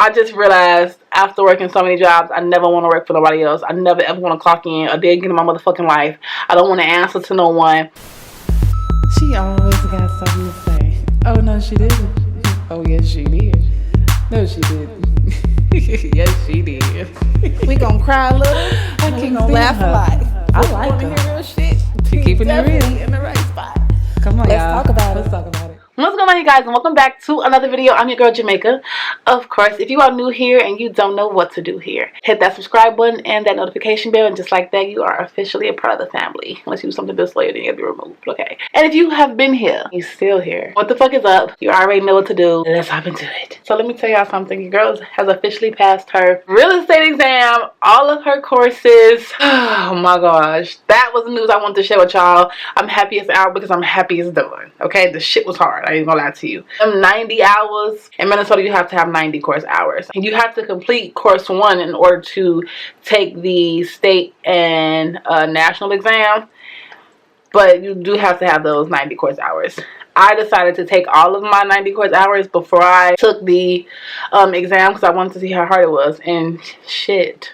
I just realized after working so many jobs, I never want to work for nobody else. I never ever want to clock in a day again in my motherfucking life. I don't want to answer to no one. She always got something to say. Oh, no, she didn't. Oh, yes, she did. No, she didn't. Yes, she did. We gonna cry a little, and we gonna laugh a lot. I like her. Hear real shit. She keeping it real. In the right spot. Come on, Let's y'all. talk about it. Let's talk about it. What's going on, you guys, and welcome back to another video. I'm your girl Jamaica. Of course, if you are new here and you don't know what to do here, hit that subscribe button and that notification bell, and just like that, you are officially a part of the family. Unless you do something this later, then you'll be removed, okay? And if you have been here, you're still here, what the fuck is up? You already know what to do. Let's hop into it. So let me tell y'all something. Your girl has officially passed her real estate exam, all of her courses. Oh my gosh, that was the news I wanted to share with y'all. I'm happy it's out because I'm happy it's done, okay? The shit was hard. I ain't gonna lie to you. 90 hours. In Minnesota, you have to have 90 course hours. You have to complete course 1 in order to take the state and national exam. But you do have to have those 90 course hours. I decided to take all of my 90 course hours before I took the exam because I wanted to see how hard it was. And shit,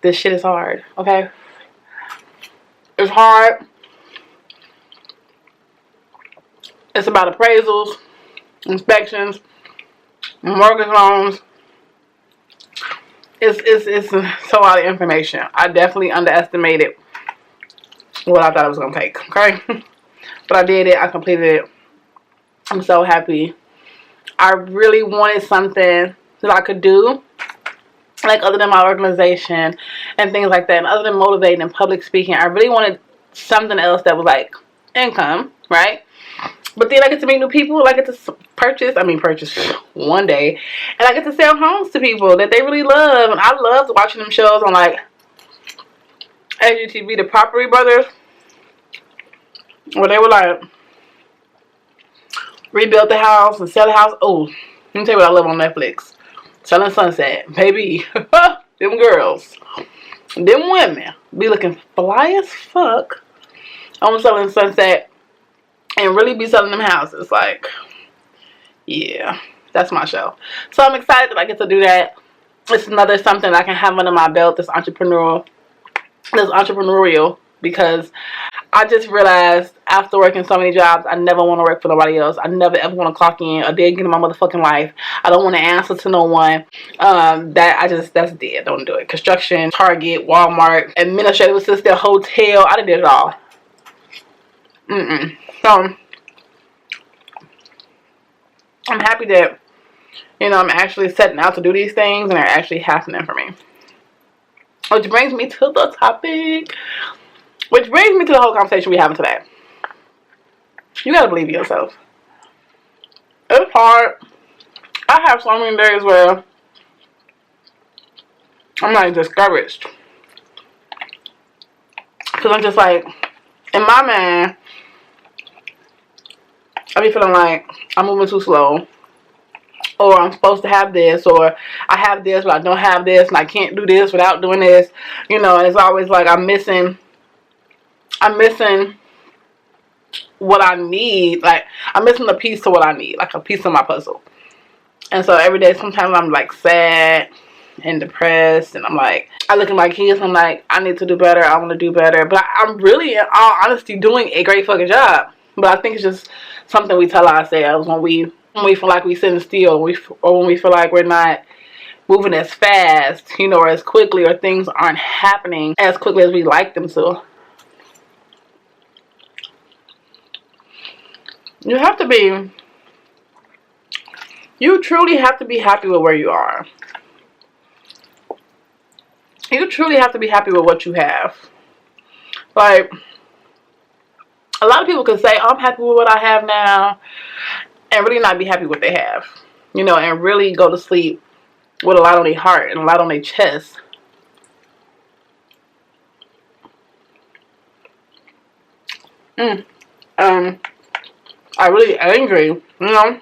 this shit is hard, okay? It's hard. It's about appraisals, inspections, mortgage loans. It's so a lot of information. I definitely underestimated what I thought it was going to take, okay? But I did it. I completed it. I'm so happy. I really wanted something that I could do, like other than my organization and things like that, and other than motivating and public speaking. I really wanted something else that was like income, right? But then I get to meet new people. I get to purchase one day. And I get to sell homes to people that they really love. And I loved watching them shows on like HGTV, the Property Brothers. Where they were like, rebuild the house and sell the house. Oh, let me tell you what I love on Netflix. Selling Sunset. Baby. Them girls. Them women be looking fly as fuck on Selling Sunset. And really be selling them houses. Like, yeah, that's my show. So I'm excited that I get to do that. It's another something I can have under my belt that's entrepreneurial. Because I just realized after working so many jobs, I never want to work for nobody else. I never ever want to clock in a day again in my motherfucking life. I don't want to answer to no one. That's dead. Don't do it. Construction, Target, Walmart, administrative assistant, hotel. I done did it all. So, I'm happy that, you know, I'm actually setting out to do these things and they're actually happening for me. Which brings me to the topic. Which brings me to the whole conversation we're having today. You gotta believe in yourself. It's hard. I have so many days where I'm like discouraged. Because I'm just like, in my mind, I be feeling like I'm moving too slow, or I'm supposed to have this, or I have this but I don't have this, and I can't do this without doing this, you know. And it's always like I'm missing what I need. Like, I'm missing a piece to what I need, like a piece of my puzzle. And so every day, sometimes I'm like sad and depressed, and I'm like, I look at my kids and I'm like, I need to do better, I want to do better. But I'm really, in all honesty, doing a great fucking job. But I think it's just something we tell ourselves when we feel like we're sitting still, or when we feel like we're not moving as fast, you know, or as quickly, or things aren't happening as quickly as we like them to. You truly have to be happy with where you are. You truly have to be happy with what you have. Like, a lot of people can say, oh, I'm happy with what I have now, and really not be happy with what they have. You know, and really go to sleep with a lot on their heart and a lot on their chest. I'm really angry, you know,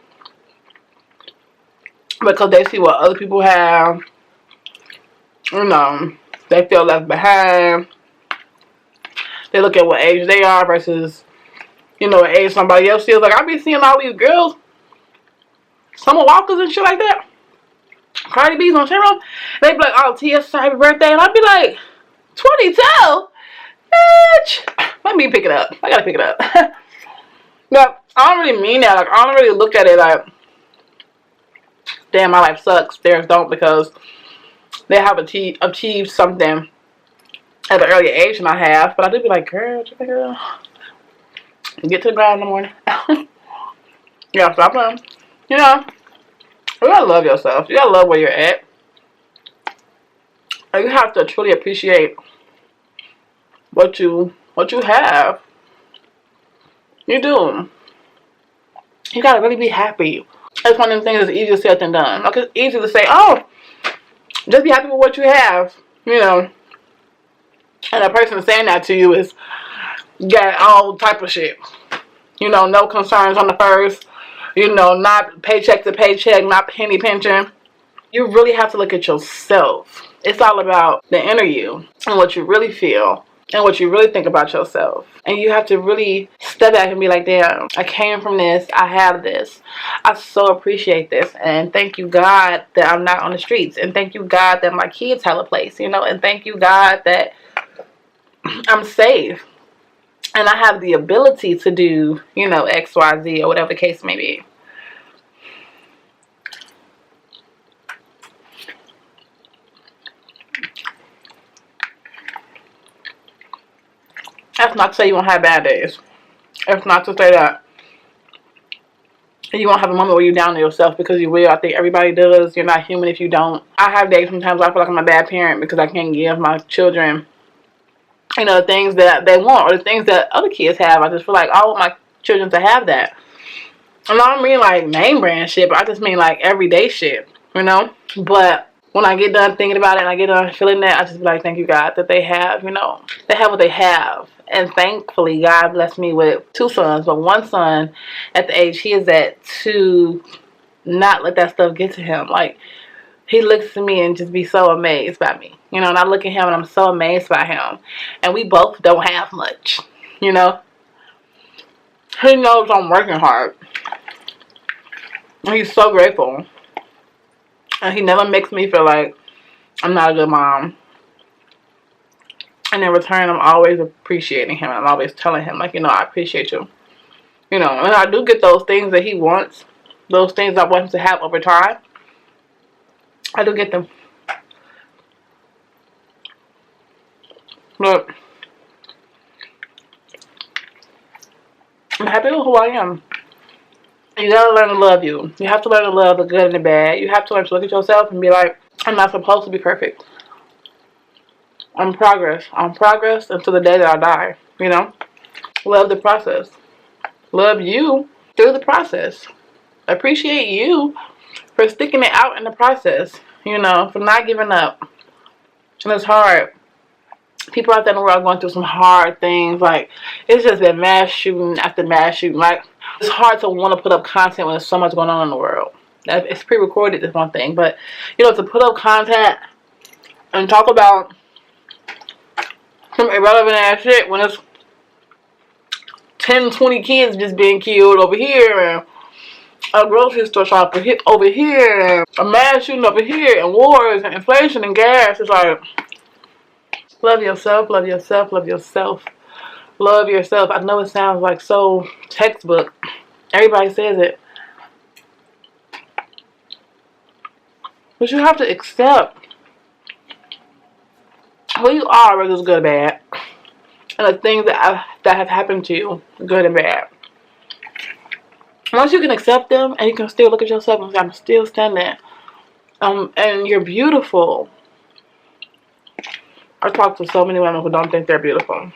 because they see what other people have. You know, they feel left behind. They look at what age they are versus, you know, what age somebody else is. Like, I be seeing all these girls, summer walkers and shit like that. Cardi B's on Showroom. They be like, oh, Tia's happy birthday. And I'd be like, 22? Bitch. Let me pick it up. I gotta pick it up. But I don't really mean that. Like, I don't really look at it like, damn, my life sucks. Theirs don't, because they have achieved something at an earlier age than I have. But I do be like, girl, get to the grind in the morning. Yeah, stop playing. You know, you gotta love yourself. You gotta love where you're at. And you have to truly appreciate what you have. You do. You gotta really be happy. It's one of the things that's easier said than done. Like, it's easy to say, oh, just be happy with what you have, you know. And the person saying that to you is got all type of shit. You know, no concerns on the first. You know, not paycheck to paycheck, not penny pinching. You really have to look at yourself. It's all about the inner you and what you really feel and what you really think about yourself. And you have to really step back and be like, damn, I came from this. I have this. I so appreciate this. And thank you, God, that I'm not on the streets. And thank you, God, that my kids have a place, you know. And thank you, God, that I'm safe. And I have the ability to do, you know, X, Y, Z, or whatever the case may be. That's not to say you won't have bad days. That's not to say that you won't have a moment where you're down to yourself, because you will. I think everybody does. You're not human if you don't. I have days sometimes I feel like I'm a bad parent because I can't give my children, you know, the things that they want or the things that other kids have. I just feel like I want my children to have that. And I don't mean like name brand shit, but I just mean like everyday shit, you know? But when I get done thinking about it and I get done feeling that, I just be like, thank you, God, that they have, you know, they have what they have. And thankfully, God blessed me with 2 sons, but one son at the age he is at to not let that stuff get to him. Like, he looks at me and just be so amazed by me, you know, and I look at him and I'm so amazed by him. And we both don't have much, you know. He knows I'm working hard. And he's so grateful. And he never makes me feel like I'm not a good mom. And in return, I'm always appreciating him. I'm always telling him, like, you know, I appreciate you. You know, and I do get those things that he wants. Those things I want him to have over time. I do get them. But I'm happy with who I am. You gotta learn to love you. You have to learn to love the good and the bad. You have to learn to look at yourself and be like, I'm not supposed to be perfect. I'm progress. I'm progress until the day that I die. You know? Love the process. Love you through the process. Appreciate you for sticking it out in the process. You know, for not giving up. And it's hard. People out there in the world are going through some hard things. Like, it's just been mass shooting after mass shooting. Like, it's hard to want to put up content when there's so much going on in the world. It's pre-recorded is one thing. But, you know, to put up content and talk about some irrelevant ass shit when it's 10, 20 kids just being killed over here, and a grocery store shop over here, and a mass shooting over here, and wars, and inflation, and gas. It's like, love yourself, love yourself, love yourself. Love yourself. I know it sounds like so textbook. Everybody says it. But you have to accept who you are, whether it's good or bad. And the things that have happened to you, good and bad. Once you can accept them, and you can still look at yourself and say, I'm still standing. And you're beautiful. I talk to so many women who don't think they're beautiful.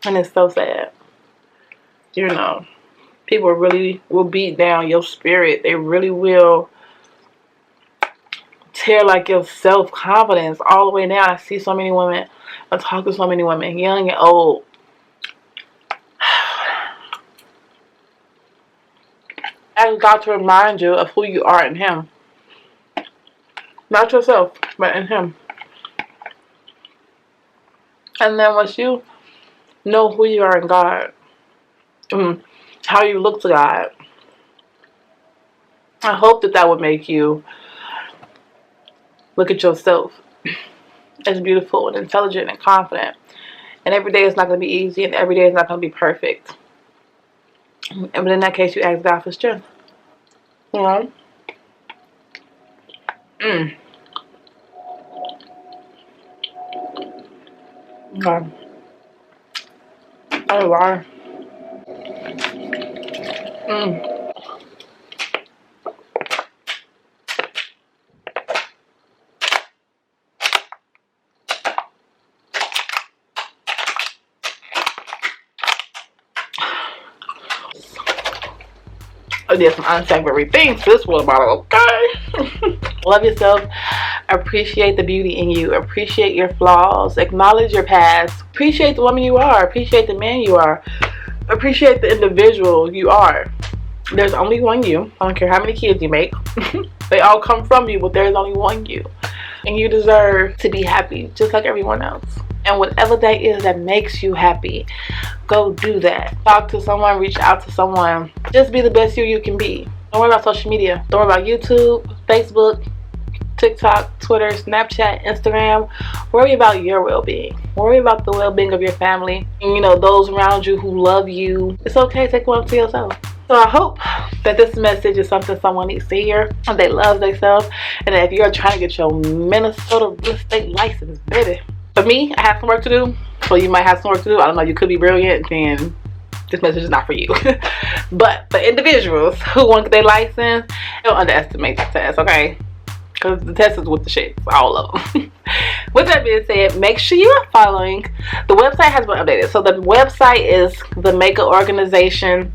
And it's so sad. You know, people really will beat down your spirit. They really will tear like your self-confidence all the way down. I see so many women. I talk to so many women, young and old. Ask God to remind you of who you are in Him. Not yourself, but in Him. And then once you know who you are in God, how you look to God, I hope that would make you Look at yourself as beautiful and intelligent and confident. And every day is not going to be easy, and every day is not going to be perfect. But in that case, you ask God for strength. You know? Okay. Oh, wow. I did some unsavory things this water bottle, okay? Love yourself. Appreciate the beauty in you. Appreciate your flaws. Acknowledge your past. Appreciate the woman you are. Appreciate the man you are. Appreciate the individual you are. There's only one you. I don't care how many kids you make. They all come from you, but there's only one you. And you deserve to be happy just like everyone else. And whatever that is that makes you happy, go do that. Talk to someone, reach out to someone. Just be the best you can be. Don't worry about social media. Don't worry about YouTube, Facebook, TikTok, Twitter, Snapchat, Instagram. Worry about your well-being. Worry about the well-being of your family. And, you know, those around you who love you. It's okay to take one to yourself. So I hope that this message is something someone needs to hear, and they love themselves, and that if you're trying to get your Minnesota real estate license, baby. For me, I have some work to do. So you might have some work to do. I don't know, you could be brilliant, and this message is not for you. But for individuals who want to get their license, don't underestimate the test, okay? Because the test is with the shit, all of them. With that being said, make sure you are following. The website has been updated. So the website is the M.A.I.C.A organization.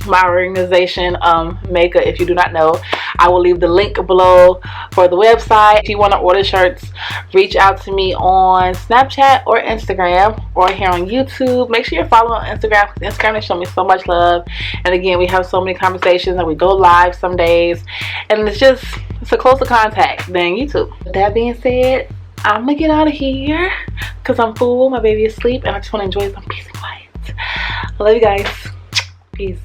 My organization, M.A.I.C.A. If you do not know, I will leave the link below for the website. If you want to order shirts, reach out to me on Snapchat or Instagram or here on YouTube. Make sure you're following on Instagram, because Instagram has shown me so much love. And again, we have so many conversations, and we go live some days, and it's a closer contact than YouTube. With that being said, I'm gonna get out of here because I'm full, my baby is asleep, and I just want to enjoy some peace and quiet. I love you guys. Peace.